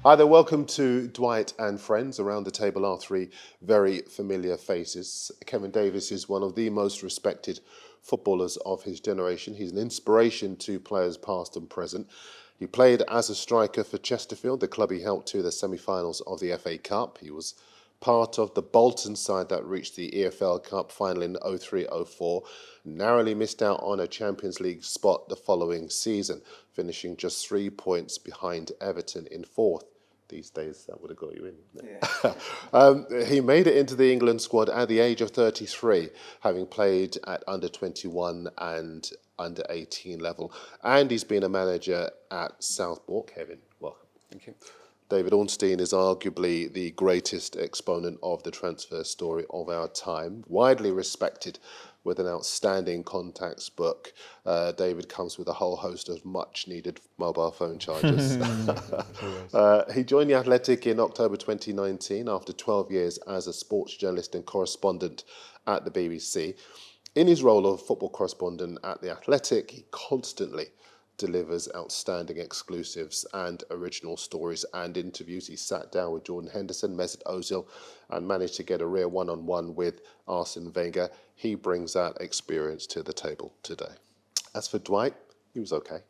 Hi there, welcome to Dwight and Friends. Around the table are three very familiar faces. Kevin Davies is one of the most respected footballers of his generation. He's an inspiration to players past and present. He played as a striker for Chesterfield, the club he helped to the semi-finals of the FA Cup. He was part of the Bolton side that reached the EFL Cup final in 03-04, narrowly missed out on a Champions League spot the following season, finishing just 3 points behind Everton in fourth. These days, that would have got you in. Yeah. He made it into the England squad at the age of 33, having played at under 21 and under 18 level. And he's been a manager at Southport. Kevin, welcome. Thank you. David Ornstein is arguably the greatest exponent of the transfer story of our time, widely respected with an outstanding contacts book. David comes with a whole host of much-needed mobile phone chargers. He joined the Athletic in October 2019 after 12 years as a sports journalist and correspondent at the BBC. In his role of football correspondent at the Athletic, he constantly delivers outstanding exclusives and original stories and interviews. He sat down with Jordan Henderson, Mesut Ozil, and managed to get a rare one-on-one with Arsene Wenger. He brings that experience to the table today. As for Dwight, he was okay.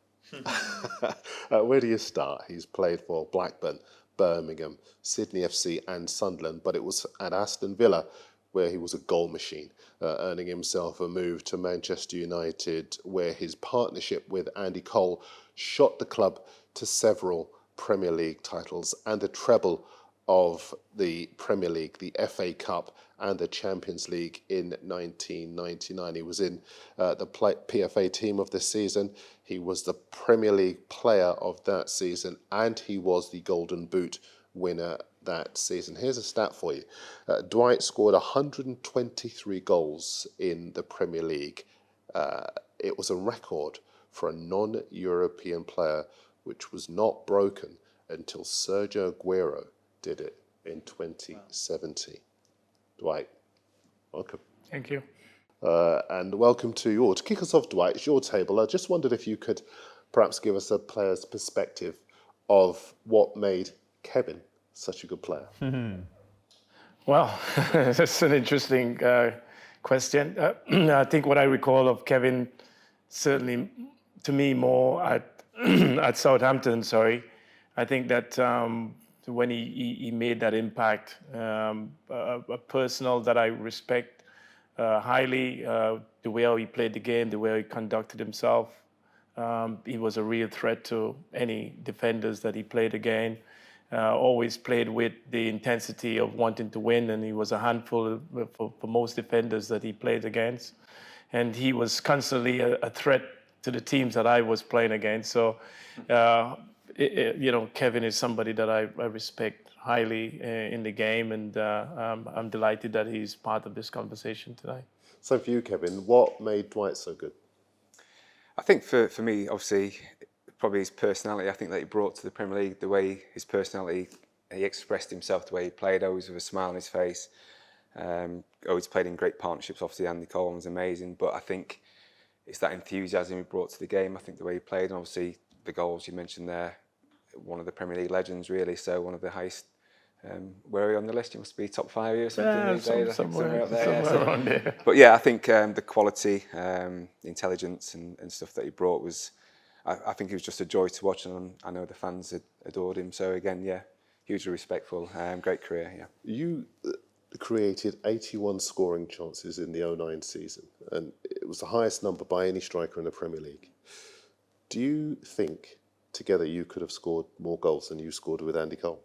Where do you start? He's played for Blackburn, Birmingham, Sydney FC and Sunderland, but it was at Aston Villa where he was a goal machine, earning himself a move to Manchester United, where his partnership with Andy Cole shot the club to several Premier League titles and the treble of the Premier League, the FA Cup and the Champions League in 1999. He was in the PFA team of the season. He was the Premier League player of that season, and he was the Golden Boot winner that season. Here's a stat for you. Dwight scored 123 goals in the Premier League. It was a record for a non-European player, which was not broken until Sergio Aguero did it in 2017. Wow. Dwight, welcome. Thank you. And welcome to yours. To kick us off, Dwight, it's your table. I just wondered if you could perhaps give us a player's perspective of what made Kevin such a good player. Mm-hmm. Well, that's an interesting question. I think what I recall of Kevin, certainly to me more at Southampton, I think that when he made that impact, a personal that I respect highly, the way how he played the game, the way he conducted himself. He was a real threat to any defenders that he played against. Always played with the intensity of wanting to win, and he was a handful for most defenders that he played against. And he was constantly a threat to the teams that I was playing against. So, Kevin is somebody that I respect highly in the game, and I'm delighted that he's part of this conversation today. So for you, Kevin, what made Dwight so good? I think for me, obviously, probably his personality, I think that he brought to the Premier League, the way his personality, he expressed himself, the way he played, always with a smile on his face. Always played in great partnerships. Obviously, Andy Cole was amazing, but I think it's that enthusiasm he brought to the game. I think the way he played, and obviously the goals you mentioned there, one of the Premier League legends, really. So one of the highest. Where are you on the list? You must be top 5 or something. Yeah, somewhere up there. Around there. But yeah, I think the quality, the intelligence and stuff that he brought was, I think he was just a joy to watch, and I know the fans adored him. So again, yeah, hugely respectful, great career, yeah. You created 81 scoring chances in the 09 season, and it was the highest number by any striker in the Premier League. Do you think together you could have scored more goals than you scored with Andy Cole?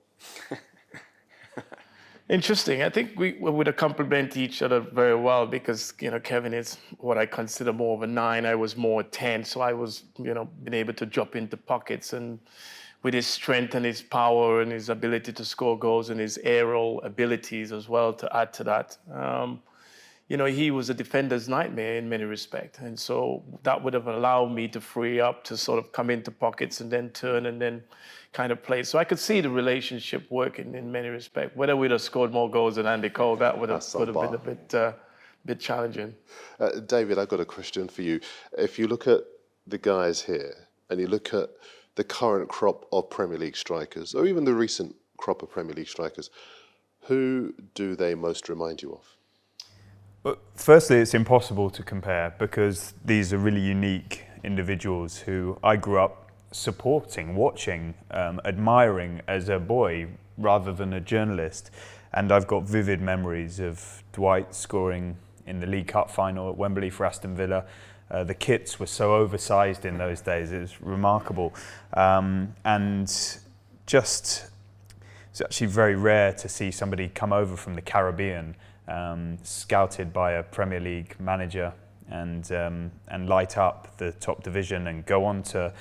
Interesting. I think we would have complemented each other very well because, Kevin is what I consider more of a 9. I was more a 10. So I was, been able to drop into pockets, and with his strength and his power and his ability to score goals and his aerial abilities as well to add to that. He was a defender's nightmare in many respects. And so that would have allowed me to free up to sort of come into pockets and then turn and then kind of play. So I could see the relationship working in many respects. Whether we'd have scored more goals than Andy Cole, that would have been a bit challenging. David, I've got a question for you. If you look at the guys here and you look at the current crop of Premier League strikers, or even the recent crop of Premier League strikers, who do they most remind you of? But firstly, it's impossible to compare because these are really unique individuals who I grew up supporting, watching, admiring as a boy rather than a journalist. And I've got vivid memories of Dwight scoring in the League Cup final at Wembley for Aston Villa. The kits were so oversized in those days, it was remarkable. And just, it's actually very rare to see somebody come over from the Caribbean, scouted by a Premier League manager and light up the top division and go on to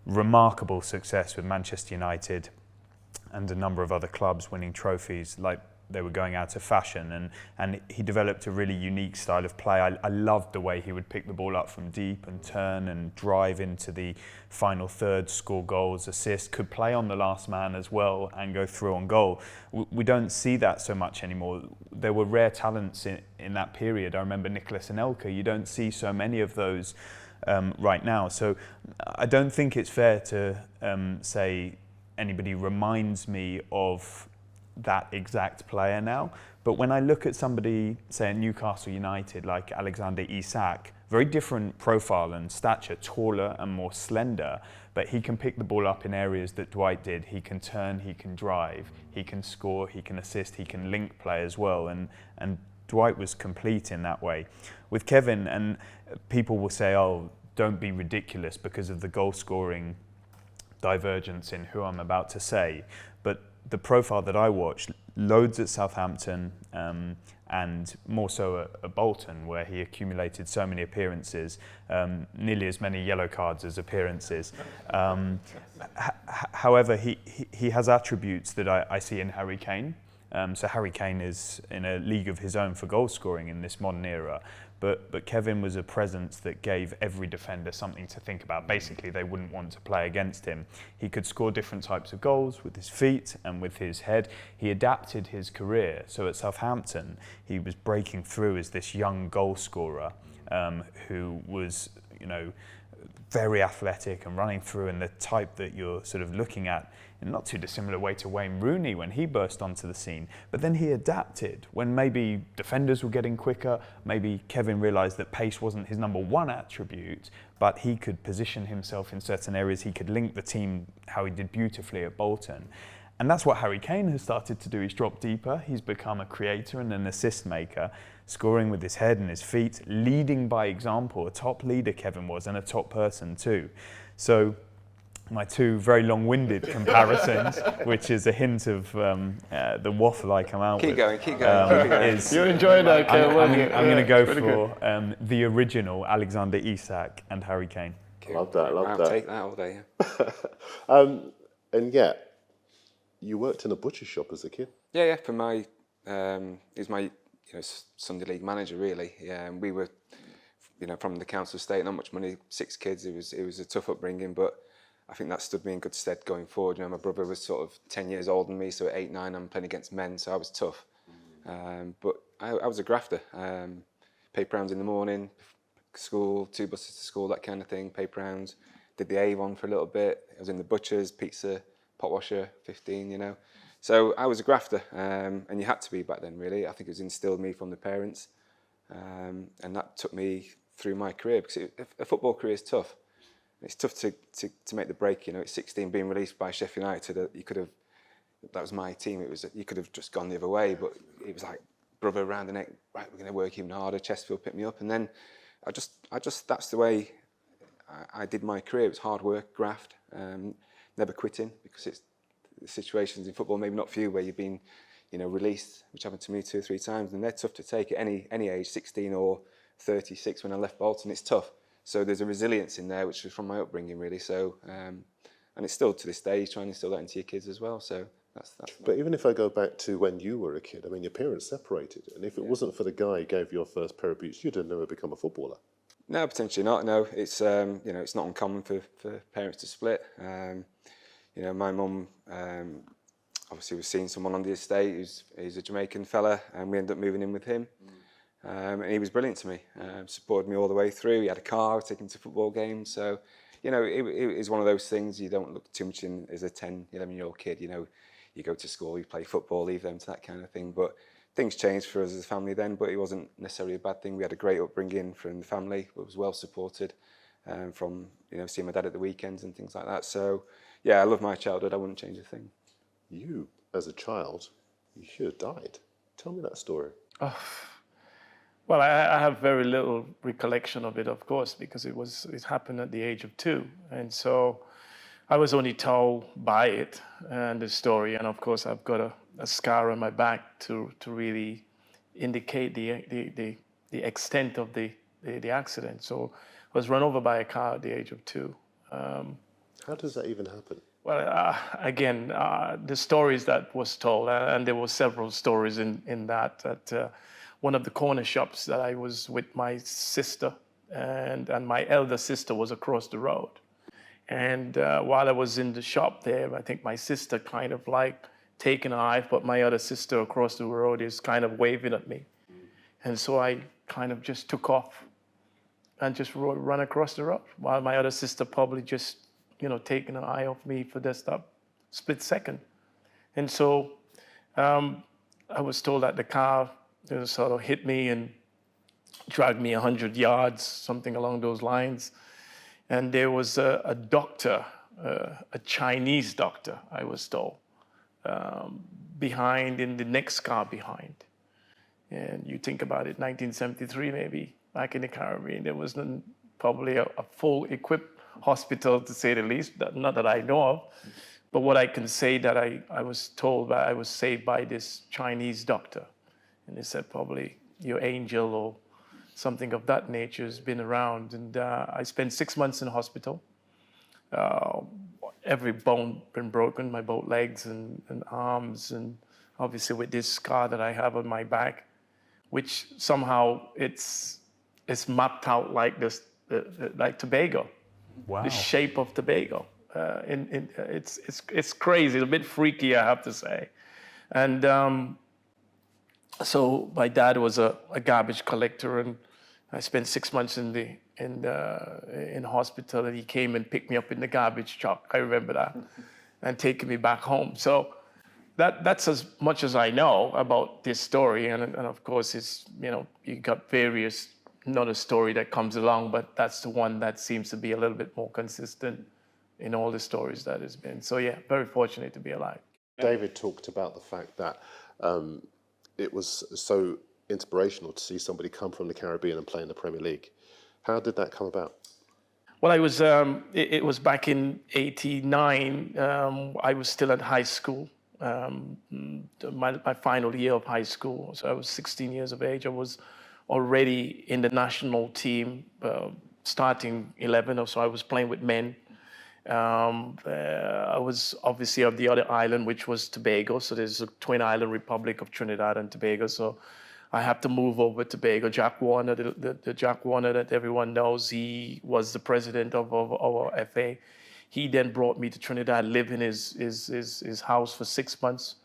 remarkable success with Manchester United and a number of other clubs, winning trophies like they were going out of fashion, and he developed a really unique style of play. I loved the way he would pick the ball up from deep and turn and drive into the final third, score goals, assist, could play on the last man as well and go through on goal. We don't see that so much anymore. There were rare talents in that period. I remember Nicholas Anelka. You don't see so many of those right now. So I don't think it's fair to say anybody reminds me of that exact player now. But when I look at somebody, say at Newcastle United, like Alexander Isak, very different profile and stature, taller and more slender, but he can pick the ball up in areas that Dwight did. He can turn, he can drive, he can score, he can assist, he can link play as well. And Dwight was complete in that way. With Kevin, and people will say, oh, don't be ridiculous because of the goal scoring divergence in who I'm about to say. But the profile that I watched, loads at Southampton and more so at Bolton, where he accumulated so many appearances, nearly as many yellow cards as appearances. However, he has attributes that I see in Harry Kane. So Harry Kane is in a league of his own for goal scoring in this modern era. But Kevin was a presence that gave every defender something to think about. Basically, they wouldn't want to play against him. He could score different types of goals with his feet and with his head. He adapted his career. So at Southampton, he was breaking through as this young goal scorer who was, very athletic and running through, and the type that you're sort of looking at in not too dissimilar way to Wayne Rooney when he burst onto the scene. But then he adapted when maybe defenders were getting quicker, maybe Kevin realised that pace wasn't his number one attribute, but he could position himself in certain areas, he could link the team, how he did beautifully at Bolton. And that's what Harry Kane has started to do. He's dropped deeper, he's become a creator and an assist maker, scoring with his head and his feet, leading by example. A top leader Kevin was, and a top person too. So my two very long-winded comparisons, which is a hint of the waffle I come out with. Keep going. Keep going. You're enjoying that, Kevin. I'm going to go for the original Alexander Isak and Harry Kane. Love that. I'll take that all day. And yet, you worked in a butcher shop as a kid. Yeah. For my, he was my Sunday league manager really. Yeah, and we were, from the council estate, not much money, 6 kids. It was a tough upbringing, but I think that stood me in good stead going forward. My brother was sort of 10 years older than me, so at 8, 9, I'm playing against men, so I was tough. But I was a grafter. Paper rounds in the morning, school, 2 buses to school, that kind of thing. Paper rounds. Did the Avon for a little bit. I was in the butchers, pizza, pot washer, 15. So I was a grafter, and you had to be back then, really. I think it was instilled in me from the parents, and that took me through my career, because a football career is tough. It's tough to make the break. At 16, being released by Sheffield United, that was my team. You could have just gone the other way, but it was like brother around the neck. Right, we're going to work even harder. Chesterfield picked me up, and then I just that's the way I did my career. It was hard work, graft, never quitting, because it's the situations in football, maybe not for you, where you've been, released, which happened to me 2 or 3 times, and they're tough to take at any age, 16 or 36 when I left Bolton. It's tough. So there's a resilience in there, which was from my upbringing, really. So, and it's still to this day, trying to instill that into your kids as well. So that's. But even if I go back to when you were a kid, I mean, your parents separated, and if it wasn't for the guy who gave you your first pair of boots, you'd have never become a footballer. No, potentially not. No, it's it's not uncommon for parents to split. My mum obviously was seeing someone on the estate who's a Jamaican fella, and we ended up moving in with him. And he was brilliant to me, supported me all the way through. He had a car, I was taking him to football games, so you know, it is one of those things you don't look too much in as a 10, 11-year-old kid. You know, you go to school, you play football, leave them to that kind of thing. But things changed for us as a family then, but it wasn't necessarily a bad thing. We had a great upbringing from the family. It was well supported from, seeing my dad at the weekends and things like that. So, yeah, I love my childhood. I wouldn't change a thing. You, as a child, you should have died. Tell me that story. Well, I have very little recollection of it, of course, because it happened at the age of 2, and so I was only told by it and the story, and of course I've got a scar on my back to really indicate the extent of the accident. So I was run over by a car at the age of 2. How does that even happen? Well, again, the stories that was told, and there were several stories in that one of the corner shops that I was with my sister, and my elder sister was across the road. And while I was in the shop there, I think my sister kind of like taking a knife, but my other sister across the road is kind of waving at me. And so I kind of just took off and just run across the road, while my other sister probably just, taking an eye off me for just a split second. And so I was told that the car sort of hit me and dragged me 100 yards, something along those lines. And there was a doctor, a Chinese doctor, I was told, behind, in the next car behind. And you think about it, 1973 maybe, back in the Caribbean, there was probably a full equipped hospital, to say the least, not that I know of. But what I can say that I was told that I was saved by this Chinese doctor. And they said probably your angel or something of that nature has been around. And I spent 6 months in hospital. Every bone been broken, my both legs and arms, and obviously with this scar that I have on my back, which somehow it's mapped out like this, like Tobago. Wow. The shape of Tobago. It's crazy, it's a bit freaky, I have to say. And so my dad was a garbage collector, and I spent 6 months in hospital, and he came and picked me up in the garbage truck. I remember that, and taking me back home. So that's as much as I know about this story, and of course it's you got various another story that comes along, but that's the one that seems to be a little bit more consistent in all the stories that has been. So yeah, very fortunate to be alive. David talked about the fact that it was so inspirational to see somebody come from the Caribbean and play in the Premier League. How did that come about? Well, I was. It was back in '89. I was still at high school, my final year of high school. So I was 16 years of age. I was already in the national team, starting 11, or so I was playing with men. I was obviously of the other island, which was Tobago. So there's a twin island republic of Trinidad and Tobago. So I had to move over to Tobago. Jack Warner, the Jack Warner that everyone knows, he was the president of our FA. He then brought me to Trinidad, live in his house for 6 months,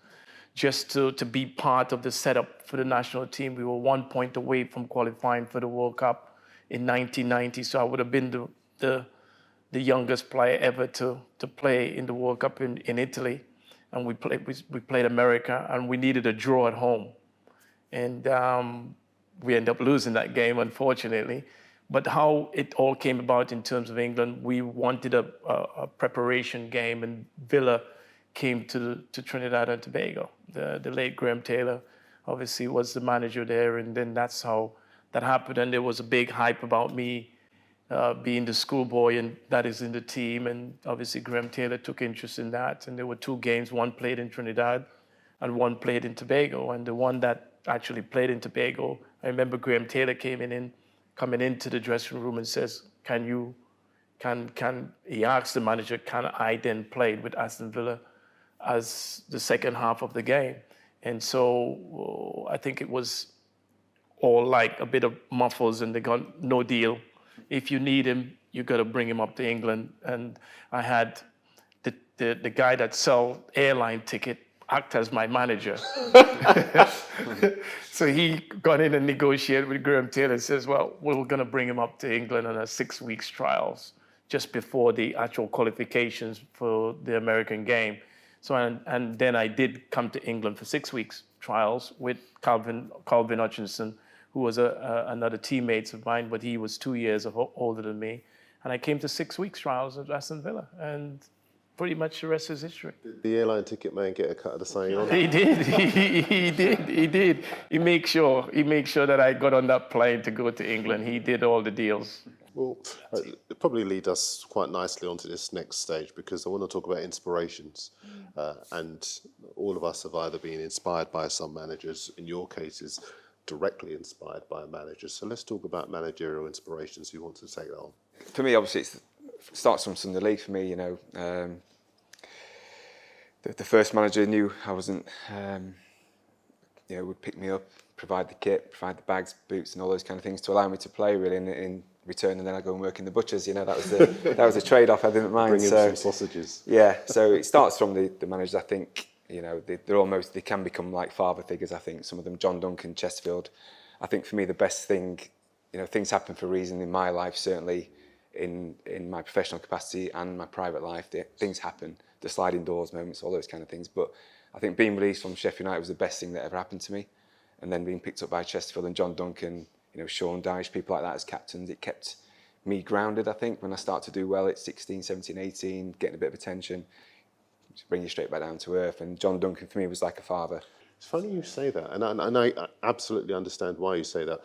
just to be part of the setup for the national team. We were 1 point away from qualifying for the World Cup in 1990. So I would have been the youngest player ever to play in the World Cup in Italy. And we played America, and we needed a draw at home. And we ended up losing that game, unfortunately. But how it all came about in terms of England, we wanted a preparation game, and Villa came to Trinidad and Tobago. The late Graham Taylor obviously was the manager there, and then that's how that happened. And there was a big hype about me being the schoolboy and that is in the team, and obviously Graham Taylor took interest in that. And there were 2 games, one played in Trinidad and one played in Tobago. And the one that actually played in Tobago, I remember Graham Taylor coming into the dressing room and says, he asked the manager, can I then play with Aston Villa as the second half of the game? And so I think it was all like a bit of muffles, and they got no deal. If you need him, you got to bring him up to England. And I had the guy that sell airline ticket act as my manager. So he got in and negotiated with Graham Taylor and says, well, we're going to bring him up to England on a 6 weeks trials just before the actual qualifications for the American game. So, and then I did come to England for 6 weeks trials with Calvin Hutchinson, who was another teammate of mine, but he was 2 years older than me. And I came to 6 weeks trials at Aston Villa, and pretty much the rest is history. Did the airline ticket man get a cut of the signing on? He did. He did. He made sure that I got on that plane to go to England. He did all the deals. Well, it probably lead us quite nicely onto this next stage, because I want to talk about inspirations. And all of us have either been inspired by some managers, in your cases, directly inspired by a manager. So let's talk about managerial inspirations. Who wants to take that on? For me, obviously, it starts from Sunday League for me, you know. The first manager knew I wasn't, you know, would pick me up, provide the kit, provide the bags, boots, and all those kind of things to allow me to play really in return, and then I go and work in the butchers. You know, that was a trade-off I didn't mind. Bring in some sausages. Yeah, so it starts from the managers. I think, you know, they can become like father figures. I think some of them, John Duncan, Chesterfield. I think for me the best thing, you know, things happen for a reason in my life, certainly in my professional capacity and my private life. Things happen, the sliding doors moments, all those kind of things. But I think being released from Sheffield United was the best thing that ever happened to me. And then being picked up by Chesterfield and John Duncan, you know, Sean Dyche, people like that as captains, it kept me grounded, I think. When I started to do well at 16, 17, 18, getting a bit of attention, just bring you straight back down to earth. And John Duncan for me was like a father. It's funny you say that, and I absolutely understand why you say that.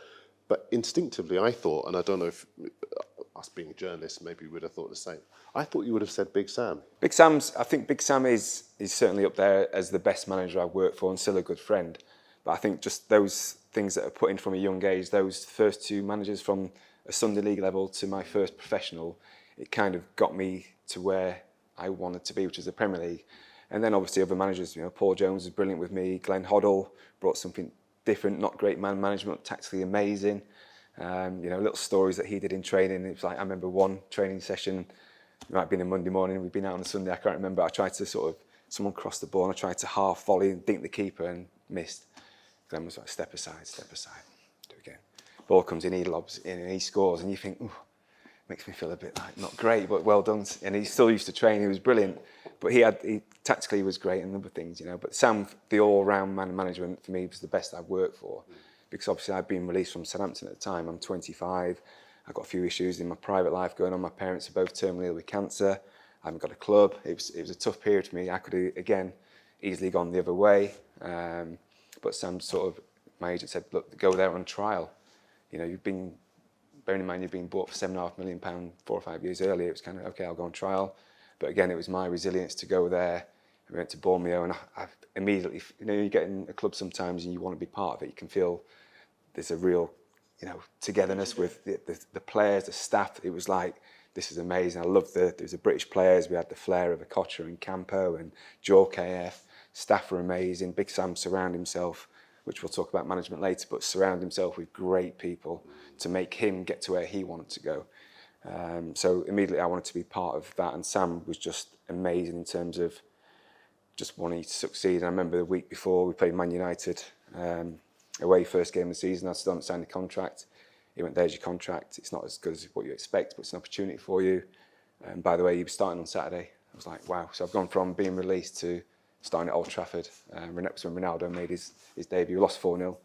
But instinctively, I thought, and I don't know if us being journalists maybe would have thought the same. I thought you would have said Big Sam. I think Big Sam is certainly up there as the best manager I've worked for and still a good friend. But I think just those things that are put in from a young age, those first two managers from a Sunday League level to my first professional, it kind of got me to where I wanted to be, which is the Premier League. And then obviously other managers, you know, Paul Jones was brilliant with me, Glenn Hoddle brought something different, not great man management, tactically amazing. You know, little stories that he did in training. It was like, I remember one training session, it might have been a Monday morning, we'd been out on a Sunday, I can't remember. I tried to someone crossed the ball and I tried to half volley and dink the keeper and missed. Glenn was like, step aside, do it again. Ball comes in, he lobs in and he scores, and you think, ooh, makes me feel a bit like not great, but well done. And he still used to train, he was brilliant. But he tactically was great and other things, you know. But Sam, the all-round man management for me was the best I've worked for. Because obviously I'd been released from Southampton at the time. I'm 25. I've got a few issues in my private life going on. My parents are both terminally ill with cancer. I haven't got a club. It was a tough period for me. I could have, again, easily gone the other way. But Sam my agent said, look, go there on trial. You know, bearing in mind you've been bought for £7.5 million 4 or 5 years earlier. It was kind of, okay, I'll go on trial. But again, it was my resilience to go there. We went to Bournemouth and I immediately, you know, you get in a club sometimes and you want to be part of it. You can feel there's a real, you know, togetherness with the players, the staff. It was like, this is amazing. I loved there was the British players. We had the flair of Okocha and Campo and Joe KF. Staff were amazing. Big Sam surrounded himself, which we'll talk about management later, but surround himself with great people to make him get to where he wanted to go. So immediately I wanted to be part of that, and Sam was just amazing in terms of just wanting to succeed. And I remember the week before we played Man United away, first game of the season. I still haven't signed a contract. He went, there's your contract. It's not as good as what you expect, but it's an opportunity for you. And by the way, you're starting on Saturday. I was like, wow. So I've gone from being released to starting at Old Trafford. When Ronaldo made his debut. We lost 4-0.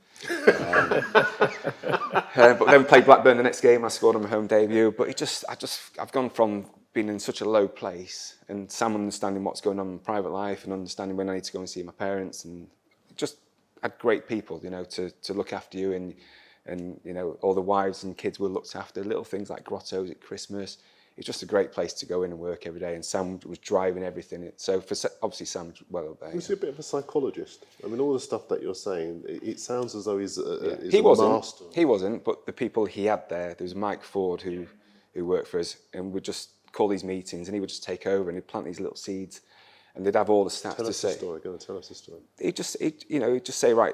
But then played Blackburn the next game. I scored on my home debut. But I've gone from being in such a low place, and Sam understanding what's going on in my private life and understanding when I need to go and see my parents, and just had great people, you know, to look after you, and you know, all the wives and kids were looked after. Little things like grottos at Christmas. It's just a great place to go in and work every day, and Sam was driving everything. So obviously Sam's well up there. Was he a bit of a psychologist? I mean, all the stuff that you're saying, it sounds as though he's a master. He wasn't, but the people he had there was Mike Ford who worked for us, and would just call these meetings, and he would just take over and he'd plant these little seeds, and they'd have all the stats to say. Go and tell us the story. He'd just say, right,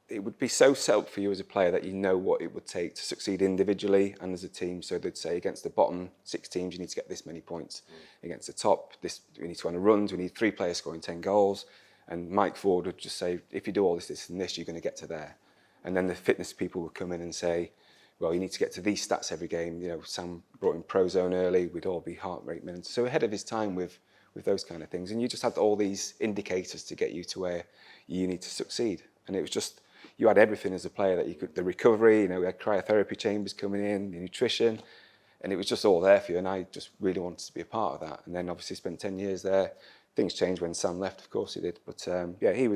it would be so set up for you as a player that you know what it would take to succeed individually and as a team. So they'd say, against the bottom 6 teams, you need to get this many points. Against the top, we need to run runs, we need 3 players scoring 10 goals. And Mike Ford would just say, if you do all this, this and this, you're going to get to there. And then the fitness people would come in and say, well, you need to get to these stats every game. You know, Sam brought in Prozone early. We'd all be heart rate minutes. So ahead of his time with those kind of things. And you just had all these indicators to get you to where you need to succeed. And it was just, you had everything as a player that you could, the recovery, you know, we had cryotherapy chambers coming in, the nutrition, and it was just all there for you. And I just really wanted to be a part of that. And then obviously spent 10 years there. Things changed when Sam left, of course he did. But yeah, he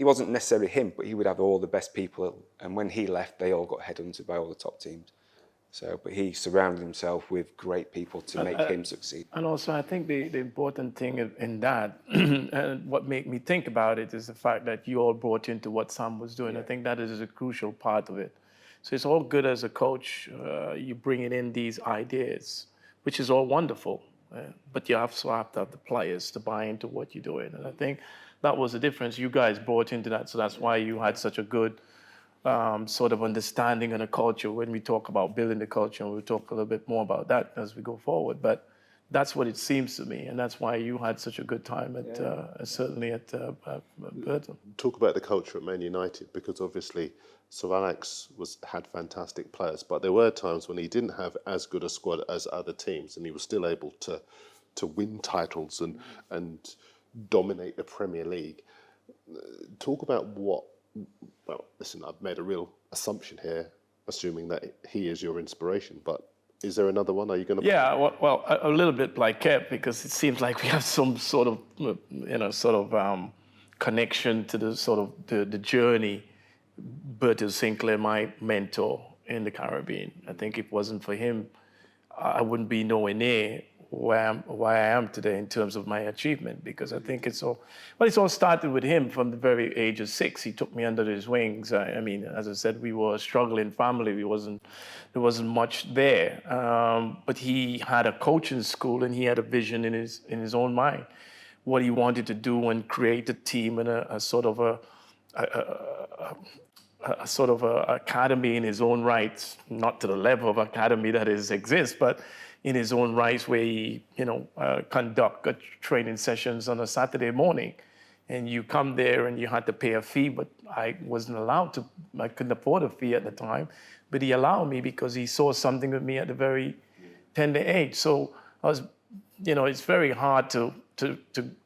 wasn't necessarily him, but he would have all the best people. And when he left, they all got headhunted by all the top teams. So, but he surrounded himself with great people to make him succeed. And also, I think the important thing in that, and what made me think about it, is the fact that you all brought into what Sam was doing. I think that is a crucial part of it. So it's all good as a coach, you bringing in these ideas, which is all wonderful. But you also have to have the players to buy into what you're doing. And I think that was the difference. You guys brought into that, so that's why you had such a good sort of understanding of the culture when we talk about building the culture, and we'll talk a little bit more about that as we go forward. But that's what it seems to me, and that's why you had such a good time at certainly at Burton. Talk about the culture at Man United, because obviously Sir Alex had fantastic players, but there were times when he didn't have as good a squad as other teams, and he was still able to win titles and dominate the Premier League. Talk about what. Well, listen, I've made a real assumption here, assuming that he is your inspiration, but is there another one? Are you going to... Yeah, well, a little bit like Kev, because it seems like we have some sort of, connection to the sort of the journey. Bertie Sinclair, my mentor in the Caribbean. I think if it wasn't for him, I wouldn't be nowhere near where I am today in terms of my achievement, because I think it's all started with him from the very age of 6. He took me under his wings. I mean, as I said, we were a struggling family. There wasn't much there, but he had a coaching school, and he had a vision in his own mind, what he wanted to do and create a team and a sort of a academy in his own right, not to the level of academy that exists, but in his own rights, where he, conduct training sessions on a Saturday morning. And you come there and you had to pay a fee, but I wasn't allowed to. I couldn't afford a fee at the time, but he allowed me because he saw something with me at a very tender age. So I was, it's very hard to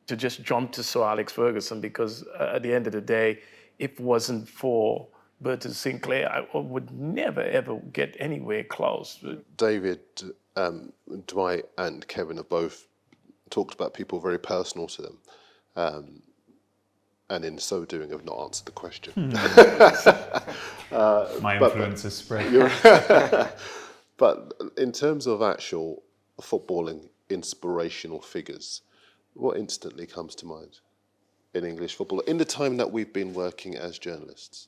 just jump to Sir Alex Ferguson, because at the end of the day, if it wasn't for Bertie Sinclair, I would never, ever get anywhere close. David, Dwight and Kevin have both talked about people very personal to them, and in so doing have not answered the question. My influence has spread. But in terms of actual footballing inspirational figures, what instantly comes to mind in English football in the time that we've been working as journalists?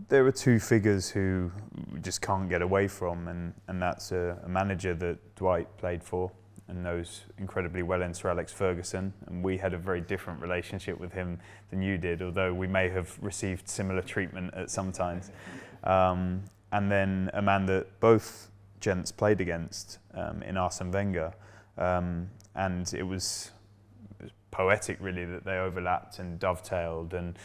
There are two figures who we just can't get away from, and that's a manager that Dwight played for and knows incredibly well in Sir Alex Ferguson, and we had a very different relationship with him than you did, although we may have received similar treatment at some times. And then a man that both gents played against in Arsene Wenger, and it was poetic really that they overlapped and dovetailed, and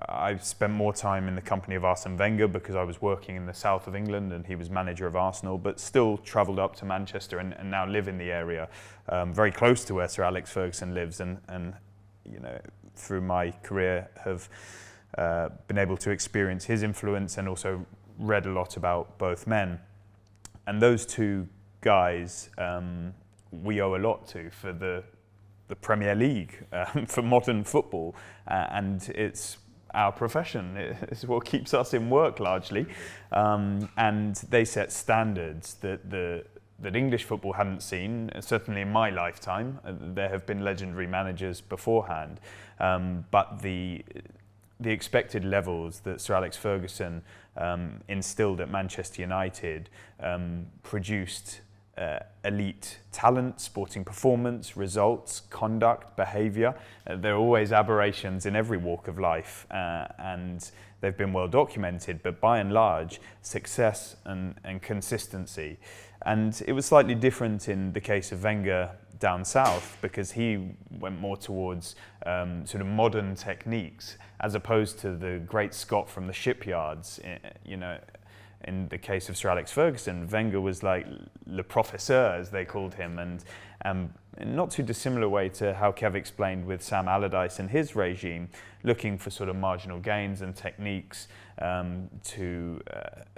I spent more time in the company of Arsene Wenger because I was working in the south of England and he was manager of Arsenal, but still travelled up to Manchester and now live in the area, very close to where Sir Alex Ferguson lives, and through my career have been able to experience his influence and also read a lot about both men. And those two guys we owe a lot to for the Premier League, for modern football, and it's our profession. It's what keeps us in work largely, and they set standards that English football hadn't seen, certainly in my lifetime. There have been legendary managers beforehand, but the expected levels that Sir Alex Ferguson instilled at Manchester United produced elite talent, sporting performance, results, conduct, behaviour. There are always aberrations in every walk of life, and they've been well documented, but by and large, success and consistency. And it was slightly different in the case of Wenger down south, because he went more towards sort of modern techniques, as opposed to the great Scot from the shipyards, in the case of Sir Alex Ferguson, Wenger was like le professeur, as they called him, and in not too dissimilar way to how Kev explained with Sam Allardyce and his regime, looking for sort of marginal gains and techniques to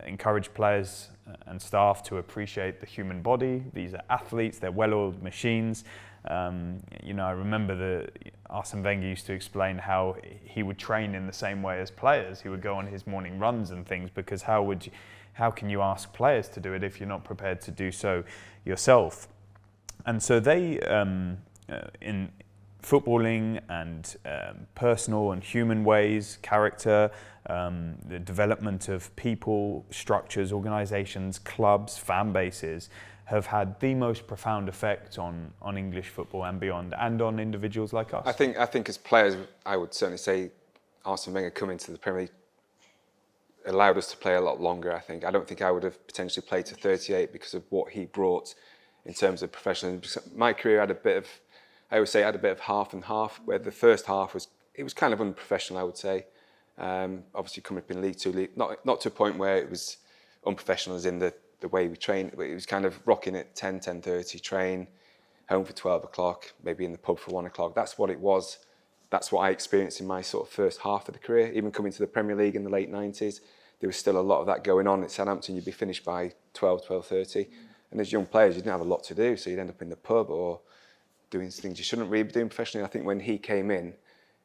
encourage players and staff to appreciate the human body. These are athletes, they're well-oiled machines. You know, I remember Arsene Wenger used to explain how he would train in the same way as players. He would go on his morning runs and things, because how can you ask players to do it if you're not prepared to do so yourself? And so they, in footballing and personal and human ways, character, the development of people, structures, organisations, clubs, fan bases, have had the most profound effect on English football and beyond, and on individuals like us. I think as players, I would certainly say Arsene Wenger coming to the Premier League allowed us to play a lot longer. I don't think I would have potentially played to 38 because of what he brought in terms of professionalism. My career had a bit of, I always say, I had a bit of half and half, where the first half was kind of unprofessional, I would say. Obviously coming up in League Two, not to a point where it was unprofessional as in the way we trained. It was kind of rocking at 10:30, train, home for 12 o'clock, maybe in the pub for 1 o'clock. That's what it was. That's what I experienced in my sort of first half of the career. Even coming to the Premier League in the late 90s, there was still a lot of that going on. At Southampton, you'd be finished by 12:30. And as young players, you didn't have a lot to do, so you'd end up in the pub or doing things you shouldn't really be doing professionally. I think when he came in,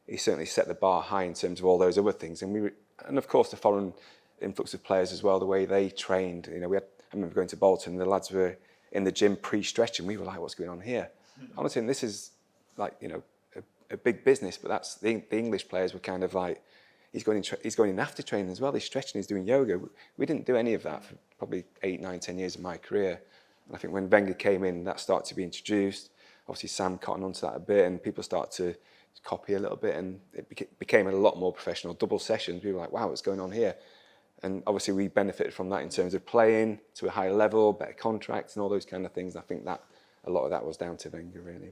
he certainly set the bar high in terms of all those other things. And of course, the foreign influx of players as well, the way they trained. You know, I remember going to Bolton, the lads were in the gym pre-stretching. We were like, what's going on here? Honestly, and this is like, you know, a big business, but that's the English players were kind of like, he's going in after training as well. He's stretching, he's doing yoga. We didn't do any of that for probably 8, 9, 10 years of my career. And I think when Wenger came in, that started to be introduced. Obviously, Sam cottoned onto that a bit, and people started to copy a little bit, and it became a lot more professional. Double sessions, we were like, wow, what's going on here? And obviously, we benefited from that in terms of playing to a higher level, better contracts, and all those kind of things. I think that a lot of that was down to Wenger, really.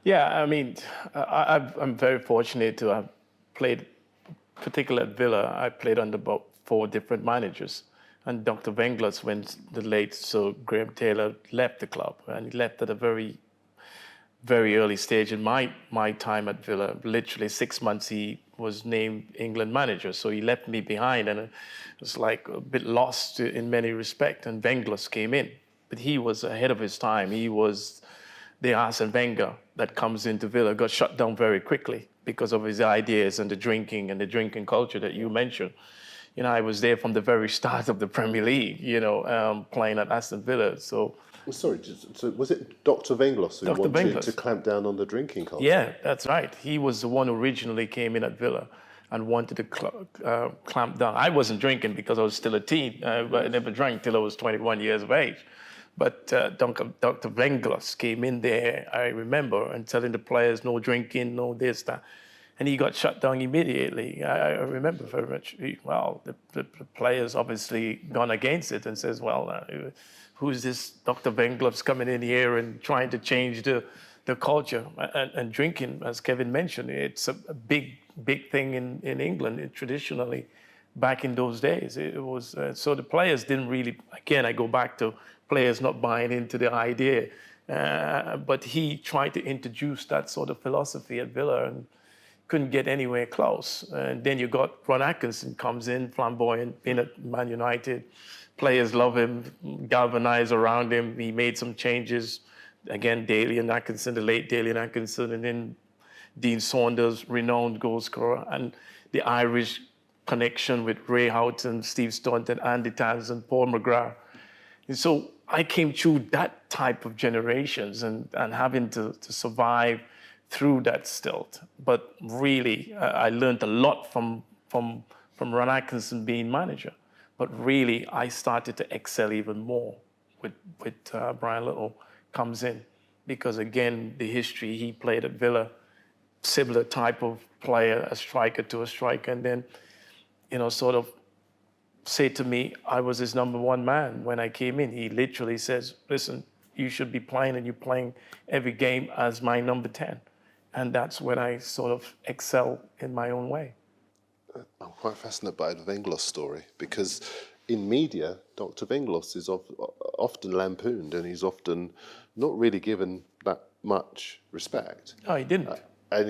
Yeah, I mean, I'm very fortunate to have played, particularly at Villa. I played under about 4 different managers. And Dr. Wenger, when the late Sir Graham Taylor left the club, and he left at a very, very early stage in my time at Villa. Literally 6 months, he was named England manager. So he left me behind, and it was like a bit lost in many respects. And Wenger came in, but he was ahead of his time. He was the Arsene Wenger that comes into Villa, got shut down very quickly because of his ideas and the drinking culture that you mentioned. You know, I was there from the very start of the Premier League, you know, playing at Aston Villa. So, sorry, so was it Dr. Wenger who wanted to clamp down on the drinking culture? Yeah, that's right. He was the one who originally came in at Villa and wanted to clamp down. I wasn't drinking because I was still a teen. I never drank till I was 21 years of age. But Dr. Wenger came in there, I remember, and telling the players, no drinking, no this, that. And he got shut down immediately. I remember very much. The players obviously gone against it and says, who's this Dr. Wenger's coming in here and trying to change the culture? And drinking, as Kevin mentioned, it's a big thing in England traditionally. Back in those days, it was so the players didn't really. Again, I go back to players not buying into the idea, but he tried to introduce that sort of philosophy at Villa and couldn't get anywhere close. And then you got Ron Atkinson comes in, flamboyant, been at Man United. Players love him, galvanized around him. He made some changes. Again, Daly and Atkinson, the late Daly and Atkinson, and then Dean Saunders, renowned goal scorer, and the Irish connection with Ray Houghton, Steve Staunton, Andy Townsend, Paul McGrath. And so I came through that type of generations and having to survive through that stilt. But really, I learned a lot from Ron Atkinson being manager. But really, I started to excel even more with Brian Little comes in. Because again, the history, he played at Villa, similar type of player, a striker to a striker, and then, you know, sort of said to me, I was his number 1 man when I came in. He literally says, listen, you should be playing, and you're playing every game as my number 10. And that's when I sort of excel in my own way. I'm quite fascinated by the Wenger's story because in media, Dr. Vinglos is often lampooned, and he's often not really given that much respect. Oh, he didn't. And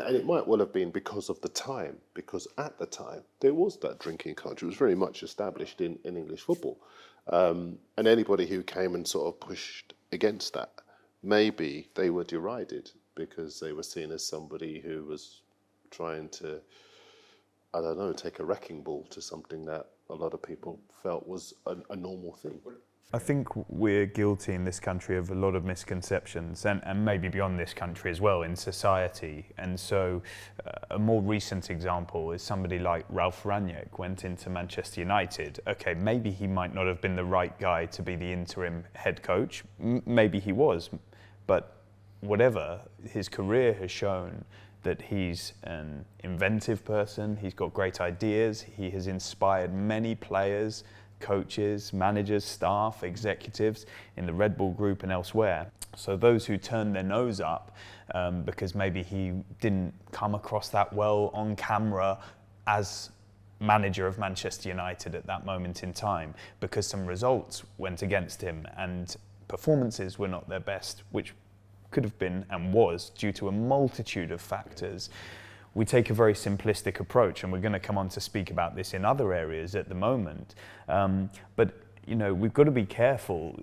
it might well have been because of the time, because at the time there was that drinking culture. It was very much established in English football. And anybody who came and sort of pushed against that, maybe they were derided because they were seen as somebody who was trying to, I don't know, take a wrecking ball to something that a lot of people felt was a normal thing. I think we're guilty in this country of a lot of misconceptions, and maybe beyond this country as well, in society. And so a more recent example is somebody like Ralph Rangnick went into Manchester United. Okay, maybe he might not have been the right guy to be the interim head coach. Maybe he was, but whatever, his career has shown that he's an inventive person, he's got great ideas, he has inspired many players, coaches, managers, staff, executives in the Red Bull Group and elsewhere. So those who turn their nose up because maybe he didn't come across that well on camera as manager of Manchester United at that moment in time, because some results went against him and performances were not their best, which could have been and was due to a multitude of factors. We take a very simplistic approach, and we're going to come on to speak about this in other areas at the moment. But you know, we've got to be careful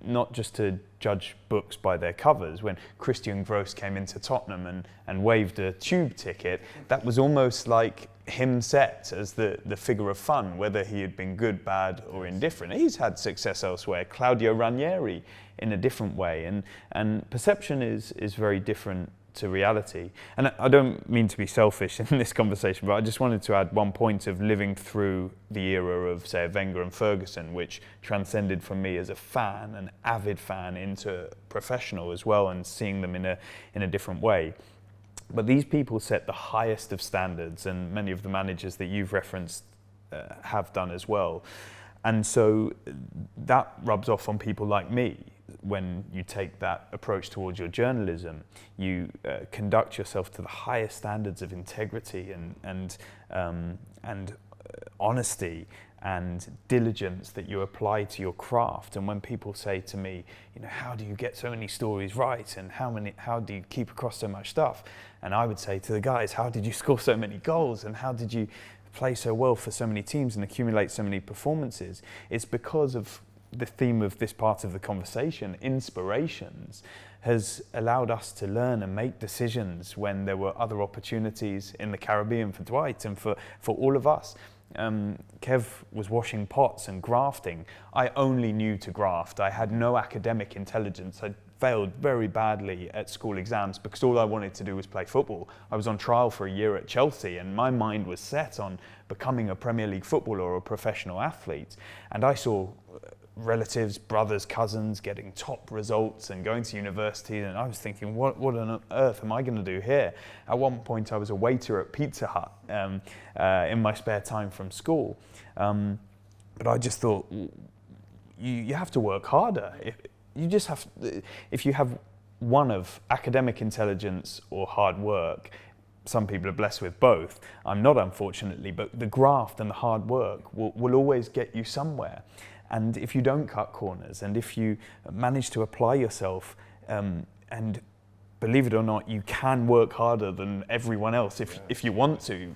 not just to judge books by their covers. When Christian Gross came into Tottenham and waved a tube ticket, that was almost like him set as the figure of fun, whether he had been good, bad or indifferent. He's had success elsewhere. Claudio Ranieri in a different way, and perception is very different to reality. And I don't mean to be selfish in this conversation, but I just wanted to add one point of living through the era of, say, Wenger and Ferguson, which transcended from me as a fan, an avid fan, into professional as well, and seeing them in a different way. But these people set the highest of standards, and many of the managers that you've referenced have done as well. And so that rubs off on people like me. When you take that approach towards your journalism, you conduct yourself to the highest standards of integrity and honesty and diligence that you apply to your craft. And when people say to me, you know, how do you get so many stories right, and how do you keep across so much stuff? And I would say to the guys, how did you score so many goals, and how did you play so well for so many teams and accumulate so many performances? It's because of the theme of this part of the conversation, inspirations, has allowed us to learn and make decisions when there were other opportunities in the Caribbean for Dwight and for all of us. Kev was washing pots and grafting. I only knew to graft. I had no academic intelligence. I failed very badly at school exams because all I wanted to do was play football. I was on trial for a year at Chelsea, and my mind was set on becoming a Premier League footballer or a professional athlete. And I saw relatives, brothers, cousins getting top results and going to university, and I was thinking, what on earth am I going to do here? At one point I was a waiter at Pizza Hut in my spare time from school, but I just thought, you have to work harder. If you have one of academic intelligence or hard work, some people are blessed with both. I'm not, unfortunately, but the graft and the hard work will always get you somewhere. And if you don't cut corners, and if you manage to apply yourself, and believe it or not, you can work harder than everyone else if you want to,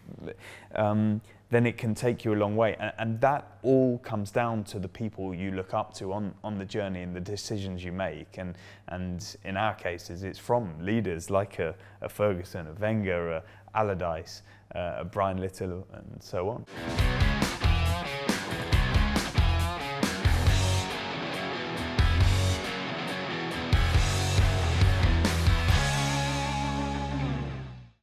then it can take you a long way. And that all comes down to the people you look up to on the journey and the decisions you make. And in our cases, it's from leaders like a Ferguson, a Wenger, a Allardyce, a Brian Little, and so on.